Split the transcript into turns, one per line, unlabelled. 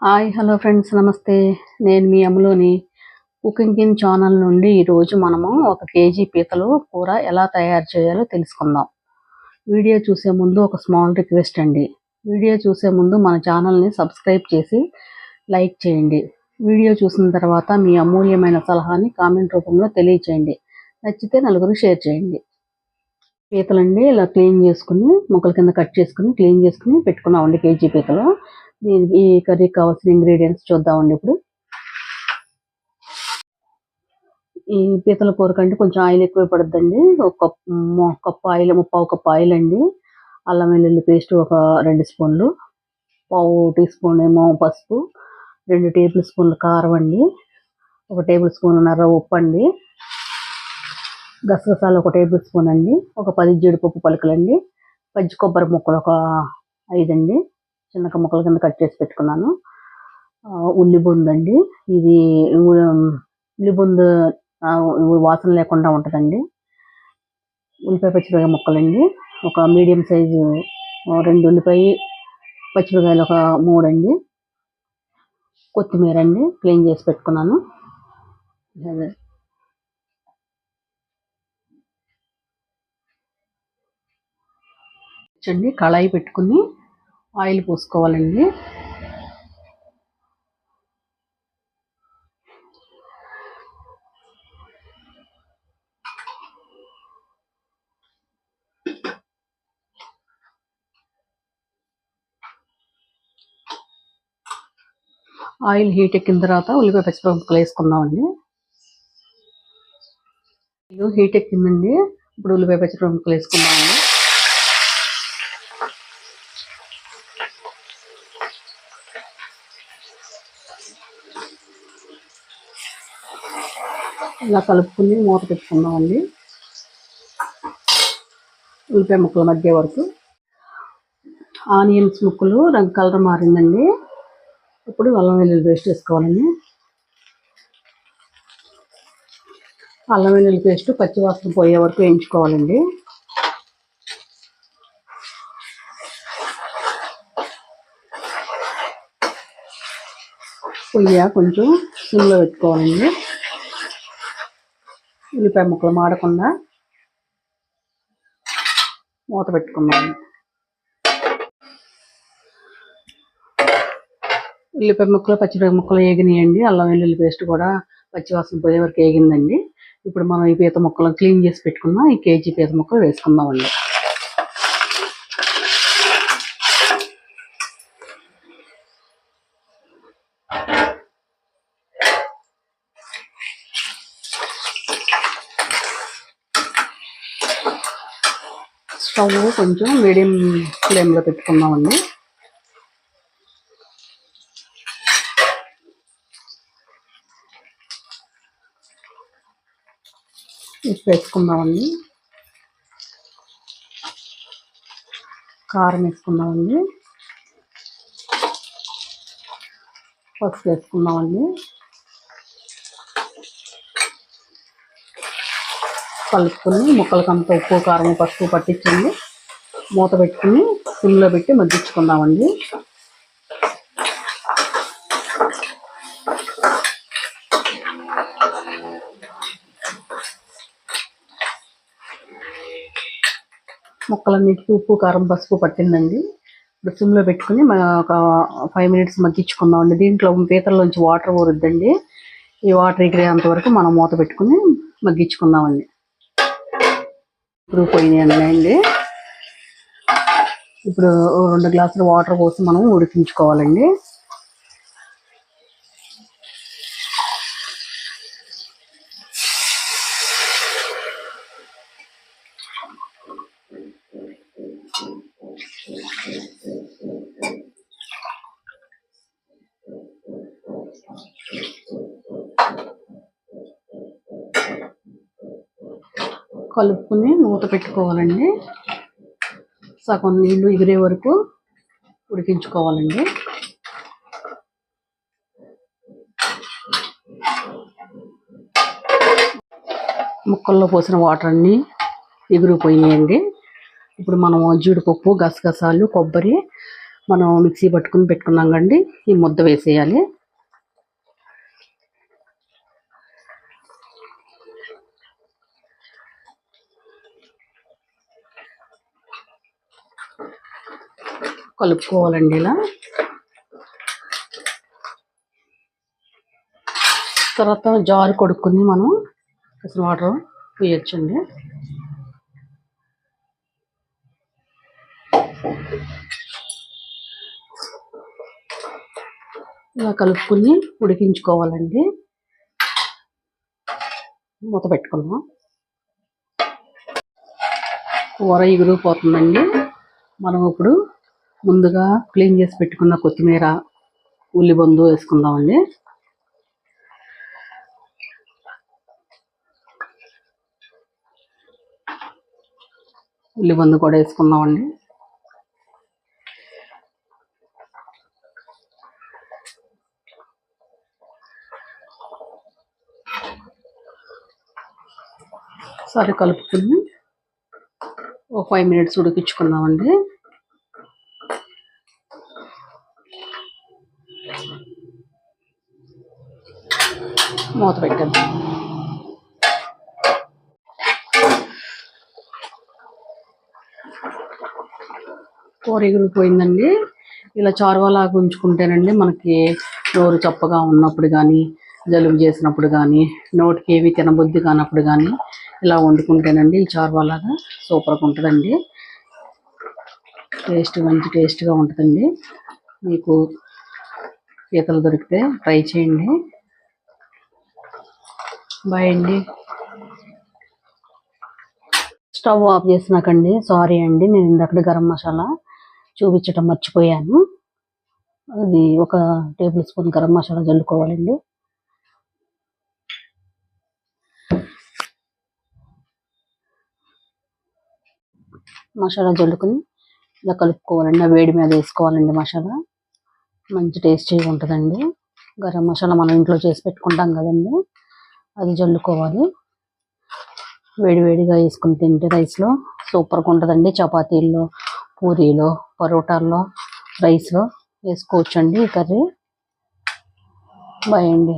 Hi hello friends నమస్తే. నేను మీ అమ్ములోని cooking in channel నుండి ఈరోజు మనము 1 కేజీ పీతలు కూర ఎలా తయారు చేయాలో తెలుసుకుందాం. వీడియో చూసే ముందు ఒక స్మాల్ రిక్వెస్ట్ అండి. వీడియో చూసే ముందు మన ఛానల్ని సబ్స్క్రైబ్ చేసి లైక్ చేయండి. వీడియో చూసిన తర్వాత మీ అమూల్యమైన సలహాని కామెంట్ రూపంలో తెలియచేయండి. నచ్చితే నలుగురికి షేర్ చేయండి. పీతలండి ఇలా క్లీన్ చేసుకుని ముక్కల కింద కట్ చేసుకుని క్లీన్ చేసుకుని పెట్టుకున్నామండి కేజీ పీతలు. దీనికి ఈ కర్రీకి కావాల్సిన ఇంగ్రీడియంట్స్ చూద్దామండి. ఇప్పుడు ఈ పీతల కూరకంటే కొంచెం ఆయిల్ ఎక్కువ పడుద్దండి. ఒక కప్పు ఆయిల్, ముప్పావు కప్పు ఆయిల్ అండి. అల్లం వెల్లుల్లి పేస్ట్ ఒక 2 స్పూన్లు, పావు టీ స్పూన్ ఏమో పసుపు, 2 టేబుల్ స్పూన్లు కారం అండి, 1 టేబుల్ స్పూన్నర ఉప్పు అండి, గసగసాలు 1 టేబుల్ స్పూన్ అండి, ఒక 10 జీడిపప్పు పలుకులండి, పచ్చి కొబ్బరి ముక్కలు ఒక 5 అండి, చిన్న ముక్కల కింద కట్ చేసి పెట్టుకున్నాను. ఉల్లిబొందండి, ఇది ఉల్లిబొందు వాసన లేకుండా ఉంటుందండి. ఉల్లిపాయ పచ్చిమిరపకాయ ముక్కలండి, ఒక మీడియం సైజు 2 ఉల్లిపాయ పచ్చిమిరపకాయలు ఒక 3 అండి, కొత్తిమీర అండి క్లీన్ చేసి పెట్టుకున్నాను. చూడండి, కళాయి పెట్టుకుని ఆయిల్ పోసుకోవాలండి. ఆయిల్ హీట్ ఎక్కిన తర్వాత ఉల్లిపాయ పచ్చిమిరపకాయ ముక్కలు వేసుకుందామండి. హీట్ ఎక్కిందండి, ఇప్పుడు ఉల్లిపాయ పచ్చిమిరపకాయ ముక్కలు వేసుకుందామండి. ఇలా కలుపుకుని మూత పెట్టుకుందామండి ఉల్లిపాయ ముక్కల మధ్య వరకు. ఆనియన్స్ ముక్కలు రంగు కలర్ మారిందండి. ఇప్పుడు అల్లం వెల్లుల్లి పేస్ట్ వేసుకోవాలండి. అల్లం వెల్లుల్లి పేస్ట్ పచ్చివాసన పోయే వరకు వేయించుకోవాలండి. పొయ్యి కొంచెం సిమ్లో పెట్టుకోవాలండి, ఉల్లిపాయ ముక్కలు మాడకుండా మూత పెట్టుకున్నాము. ఉల్లిపాయ ముక్కలు పచ్చిమిరపకాయ ముక్కలు వేగినాయండి. అల్లం వెల్లుల్లి పేస్ట్ కూడా పచ్చివాసన పోయే వరకు వేగిందండి. ఇప్పుడు మనం ఈ పీత ముక్కలు క్లీన్ చేసి పెట్టుకున్నాం. ఈ కేజీ పీత ముక్కలు వేసుకుందామండి. స్టవ్ కొంచెం మీడియం ఫ్లేమ్లో పెట్టుకున్నామండి. ఉప్పు వేసుకుందామండి, కారం వేసుకుందామండి, పసుపు వేసుకుందామండి, కలుపుకొని ముక్కలకంతా ఉప్పు కారం పసుపు పట్టించండి. మూత పెట్టుకుని సిమ్లో పెట్టి మగ్గించుకుందామండి. ముక్కలన్నిటికీ ఉప్పు కారం పసుపు పట్టిందండి. ఇప్పుడు సిమ్లో పెట్టుకుని ఒక 5 మినిట్స్ మగ్గించుకుందామండి. దీంట్లో పీతల్లోంచి వాటర్ ఊరుద్దండి. ఈ వాటర్ ఎగిరేంత వరకు మనం మూత పెట్టుకుని మగ్గించుకుందామండి. ఇప్పుడు పోయినాయండి. ఇప్పుడు 2 గ్లాసులు వాటర్ పోసి మనం ఉడికించుకోవాలండి. కలుపుకుని మూత పెట్టుకోవాలండి. సగం నీళ్లు ఎగిరే వరకు ఉడికించుకోవాలండి. ముక్కల్లో పోసిన వాటర్ అన్నీ ఎగిరిపోయినాయండి. ఇప్పుడు మనం జీడిపప్పు, గసగసాలు, కొబ్బరి, మనం మిక్సీ పట్టుకుని పెట్టుకున్నాం కండి, ఈ ముద్ద వేసేయాలి. కలుపుకోవాలండి ఇలా. తర్వాత జారు కొడుకుని మనం అసలు వాటర్ వేయచ్చండి. ఇలా కలుపుకుని ఉడికించుకోవాలండి. మూత పెట్టుకున్నాం. కూర ఎగిరిపోతుందండి. మనం ఇప్పుడు ముందుగా క్లీన్ చేసి పెట్టుకున్న కొత్తిమీర, ఉల్లిబందు వేసుకుందామండి. ఉల్లిబందు కూడా వేసుకుందామండి. సరే కలుపుకుని ఒక 5 minutes ఉడికించుకుందామండి. మూత పెట్టేద్దాం. కూర ఎగిరిపోయిందండి. ఇలా చారువలాగా ఉంచుకుంటేనండి మనకి నోరు చప్పగా ఉన్నప్పుడు కానీ, జలుబు చేసినప్పుడు కానీ, నోటికి ఏవి తినబుద్ధి కానప్పుడు కానీ ఇలా వండుకుంటేనండి ఈ చారువలాగా సూపర్గా ఉంటుందండి. మంచి టేస్ట్గా ఉంటుందండి. మీకు పీతలు దొరికితే ట్రై చేయండి. బాయ్ అండి. స్టవ్ ఆఫ్ చేసినాకండి, సారీ అండి, నేను ఇందాక గరం మసాలా చూపించటం మర్చిపోయాను. అది 1 టేబుల్ స్పూన్ గరం మసాలా జల్లుకోవాలండి. మసాలా జల్లుకుని ఇలా కలుపుకోవాలండి. వేడి మీద వేసుకోవాలండి మసాలా. మంచి టేస్టీగా ఉంటుందండి. గరం మసాలా మనం ఇంట్లో చేసి పెట్టుకుంటాం కదండి, అది జల్లుకోవాలి. వేడివేడిగా వేసుకుని తింటే రైస్లో సూపర్గా ఉంటుందండి. చపాతీల్లో, పూరీలో, పరోటాల్లో, రైస్లో వేసుకోవచ్చండి ఈ కర్రీ. బాయ్ అండి.